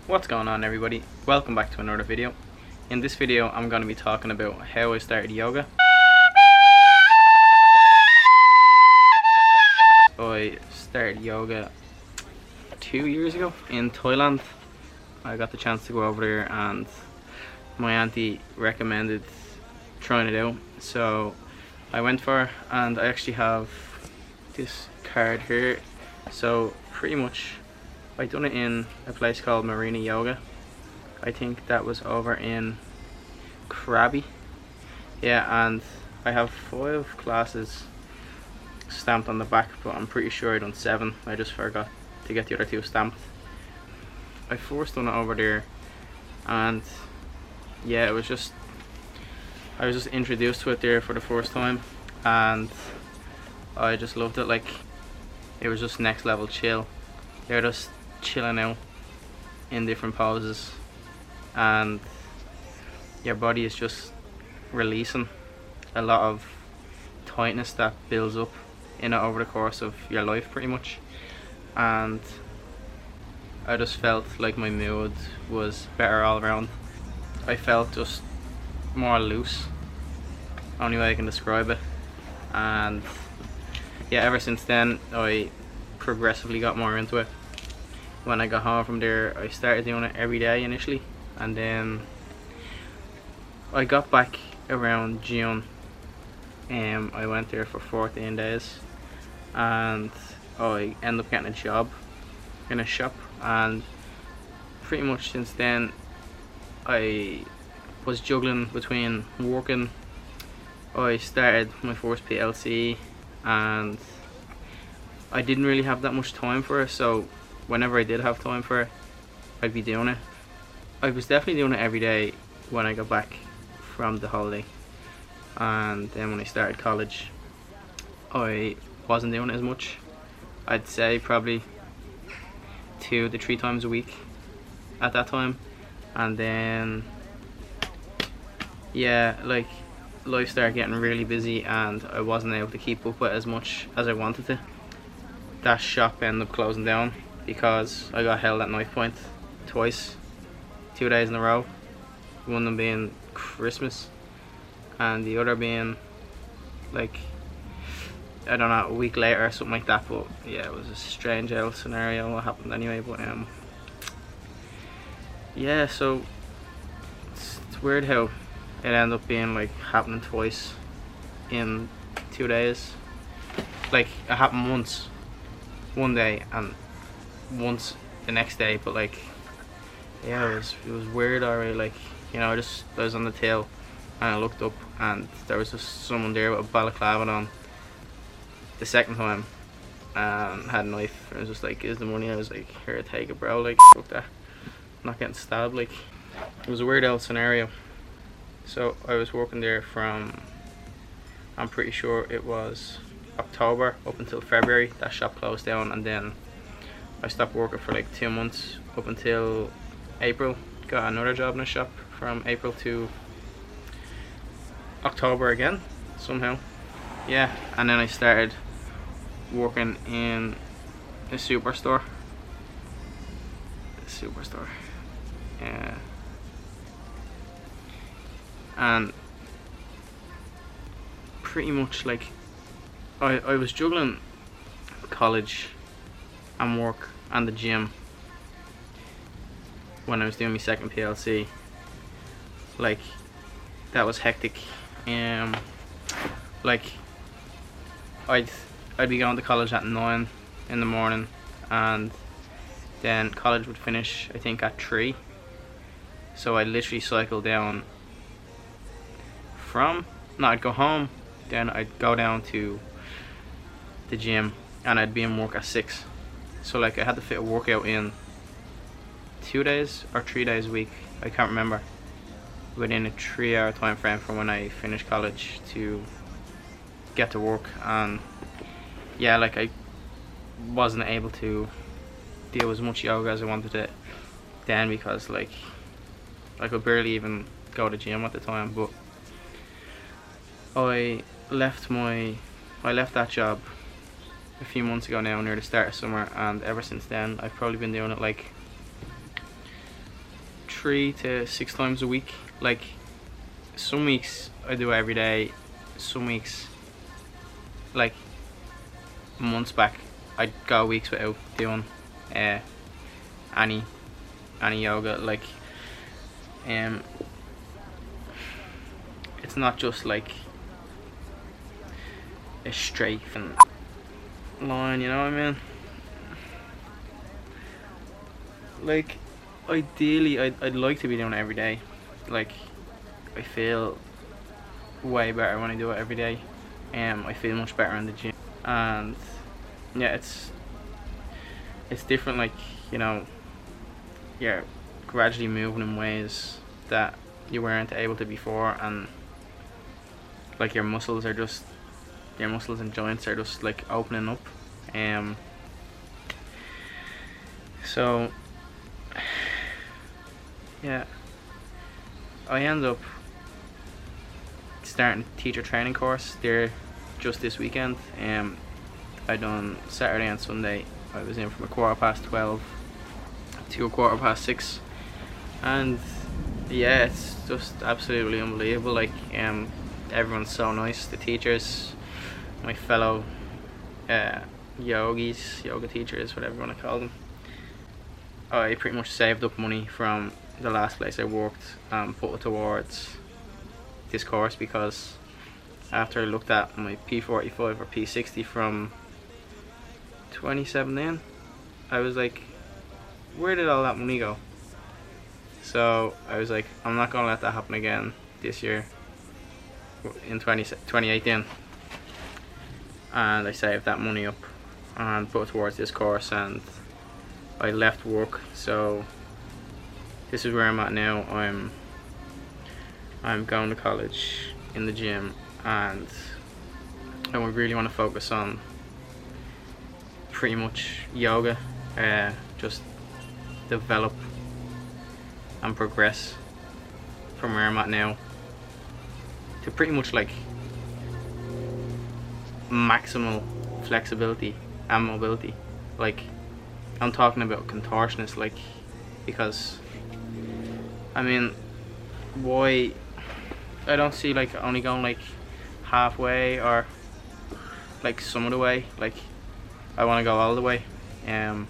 What's going on, everybody? Welcome back to another video. In this video I'm going to be talking about how I started yoga. I started yoga 2 years ago in Thailand. I got the chance to go over there and my auntie recommended trying it out, so I went for it, and I actually have this card here. So pretty much I done it in a place called Marina Yoga. I think that was over in Krabi. Yeah, and I have 5 classes stamped on the back, but I'm pretty sure I done 7. I just forgot to get the other 2 stamped. I first done it over there, and yeah, I was just introduced to it there for the first time, and I just loved it. Like, it was just next level chill. They're just chilling out in different poses, and your body is just releasing a lot of tightness that builds up in it over the course of your life, pretty much. And I just felt like my mood was better all around. I felt just more loose, only way I can describe it. And yeah, ever since then I progressively got more into it. When I got home from there, I started doing it every day initially, and then I got back around June. I went there for 14 days, and I ended up getting a job in a shop, and pretty much since then I was juggling between working. I started my first PLC, and I didn't really have that much time for it, so whenever I did have time for it, I'd be doing it. I was definitely doing it every day when I got back from the holiday, and then when I started college I wasn't doing it as much. I'd say probably 2 to 3 times a week at that time. And then yeah, like, life started getting really busy and I wasn't able to keep up with as much as I wanted to. That shop ended up closing down because I got held at knife point twice, 2 days in a row. One of them being Christmas and the other being, like, I don't know, a week later or something like that. But yeah, it was a strange old scenario what happened anyway. But yeah, so it's weird how it ended up being like happening twice in 2 days. Like, it happened once one day and once the next day, but like, yeah, it was weird. Alright, like, you know, I was on the tail and I looked up and there was just someone there with a balaclava on the second time and had a knife. I was just like, is the money? I was like, here, take it, bro, like, fuck that, I'm not getting stabbed. Like, it was a weird old scenario. So I was working there from, I'm pretty sure it was October up until February. That shop closed down, and then I stopped working for like 2 months up until April. Got another job in a shop from April to October again somehow. Yeah, and then I started working in a superstore. Yeah. And pretty much like I was juggling college and work and the gym when I was doing my second PLC. Like, that was hectic. Like, I'd be going to college at 9 in the morning, and then college would finish I think at 3. So I literally cycle down from, no, I'd go home, then I'd go down to the gym, and I'd be in work at 6. So like, I had to fit a workout in 2 days or 3 days a week, I can't remember, within a 3-hour time frame from when I finished college to get to work. And yeah, like, I wasn't able to do as much yoga as I wanted to then, because like, I could barely even go to gym at the time. But I left that job a few months ago now, near the start of summer, and ever since then I've probably been doing it like 3 to 6 times a week. Like some weeks I do it every day, some weeks, like months back, I'd go weeks without doing any yoga. Like it's not just like a straight line, you know what I mean? Like ideally I'd like to be doing it every day. Like I feel way better when I do it every day. I feel much better in the gym, and yeah, it's different. Like, you know, you're gradually moving in ways that you weren't able to before, and like your muscles and joints are just like opening up. So yeah, I end up starting a teacher training course there just this weekend. I done Saturday and Sunday. I was in from 12:15 to 6:15, and yeah, it's just absolutely unbelievable. Like everyone's so nice. The teachers, my fellow yoga teachers, whatever you want to call them. I pretty much saved up money from the last place I worked and put it towards this course, because after I looked at my P45 or P60 from 2017, I was like, where did all that money go? So I was like, I'm not gonna let that happen again this year in 2018, and I saved that money up and put it towards this course, and I left work. So this is where I'm at now. I'm going to college in the gym, and I really want to focus on pretty much yoga, just develop and progress from where I'm at now to pretty much like maximal flexibility and mobility. Like I'm talking about contortionist, like, because I mean, why I don't see like only going like halfway or like some of the way. Like I want to go all the way. I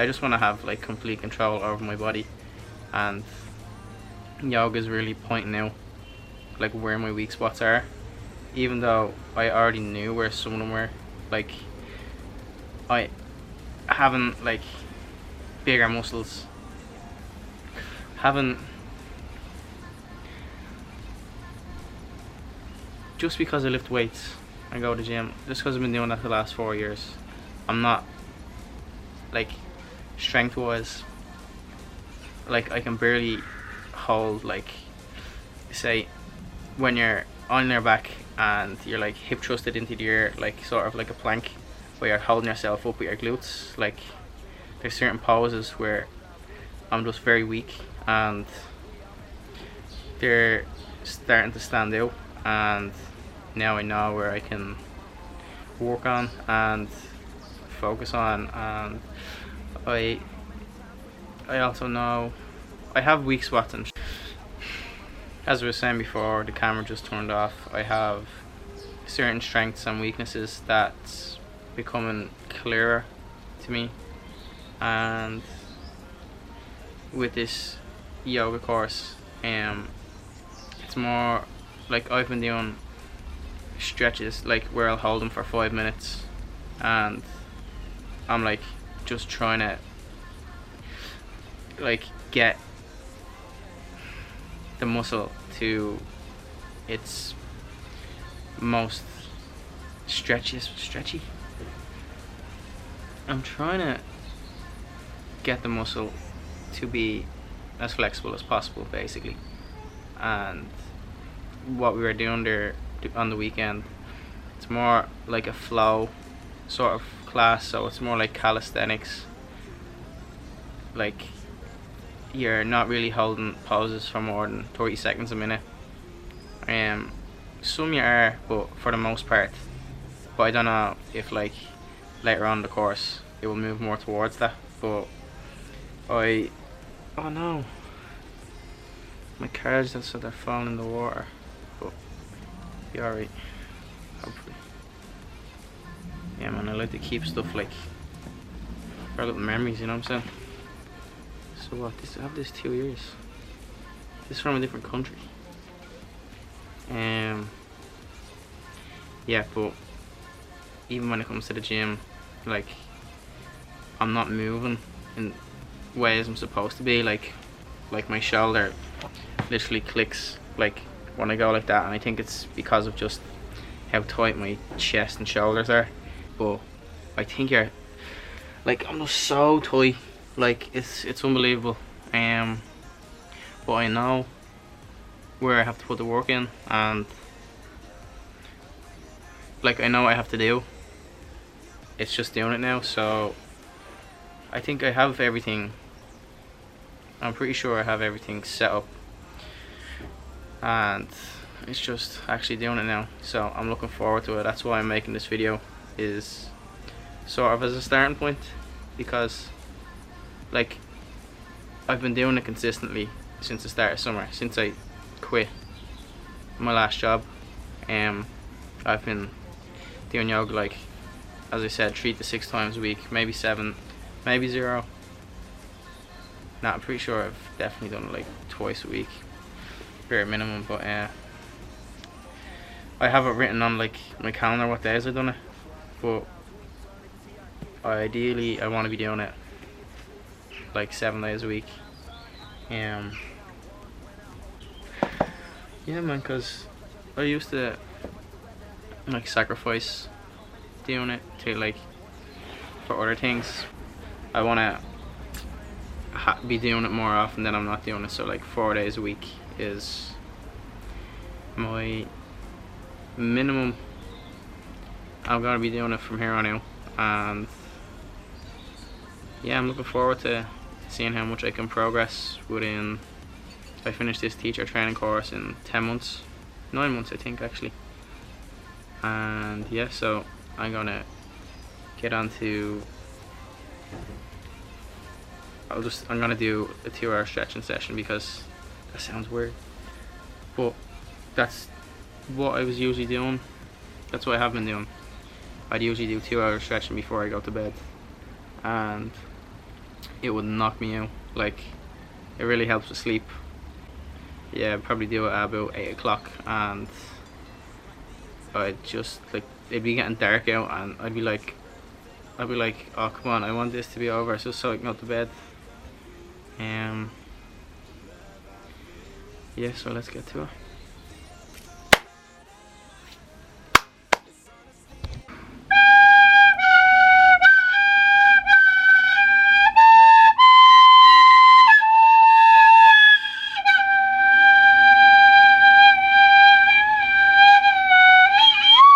just want to have like complete control over my body, and yoga is really pointing out like where my weak spots are, even though I already knew where some of them were. Like I haven't like bigger muscles, haven't, just because I lift weights and go to the gym, just because I've been doing that the last 4 years, I'm not like strength wise, like I can barely hold, like say when you're on your back and you're like hip thrusted into the air, like sort of like a plank, where you're holding yourself up with your glutes. Like there's certain poses where I'm just very weak, and they're starting to stand out, and now I know where I can work on and focus on. And I also know I have weak spots, and as I was saying before, the camera just turned off. I have certain strengths and weaknesses that's becoming clearer to me, and with this yoga course, it's more like I've been doing stretches, like where I'll hold them for 5 minutes, and I'm like just trying to like get the muscle to its most stretchy. I'm trying to get the muscle to be as flexible as possible, basically. And what we were doing there on the weekend, it's more like a flow sort of class, so it's more like calisthenics. Like you're not really holding poses for more than 30 seconds a minute. Some you are, but for the most part. But I don't know if like later on in the course it will move more towards that. But Oh no, my cards just said they're falling in the water, but be alright, hopefully. Yeah man, I like to keep stuff like for little memories, you know what I'm saying? So what, I have this 2 years. This is from a different country. Yeah, but even when it comes to the gym, like, I'm not moving in ways I'm supposed to be. Like my shoulder literally clicks like when I go like that, and I think it's because of just how tight my chest and shoulders are. But I think you're like, I'm just so tight, like it's unbelievable. But I know where I have to put the work in, and like I know what I have to do. It's just doing it now. So I think I have everything. I'm pretty sure I have everything set up, and it's just actually doing it now. So I'm looking forward to it. That's why I'm making this video, is sort of as a starting point, because like I've been doing it consistently since the start of summer, since I quit my last job. I've been doing yoga, like, as I said, 3 to 6 times a week, maybe 7, maybe 0. Nah, I'm pretty sure I've definitely done it like twice a week, bare minimum. But I have it written on like my calendar what days I've done it, but ideally I want to be doing it like 7 days a week. Yeah man, because I used to like sacrifice doing it to like for other things. I want to be doing it more often than I'm not doing it. So like 4 days a week is my minimum. I'm gonna be doing it from here on out, and yeah, I'm looking forward to seeing how much I can progress within. I finished this teacher training course in 10 months, 9 months I think actually. And yeah, so I'm gonna get on to, I'm gonna do a 2-hour stretching session, because that sounds weird, but that's what I was usually doing. That's what I have been doing. I'd usually do 2 hours stretching before I go to bed, and it would knock me out. Like, it really helps with sleep. Yeah, I'd probably do it at about 8 o'clock, and I'd just like, it'd be getting dark out, and I'd be like, oh come on, I want this to be over so I can go to bed. Yeah, so let's get to it.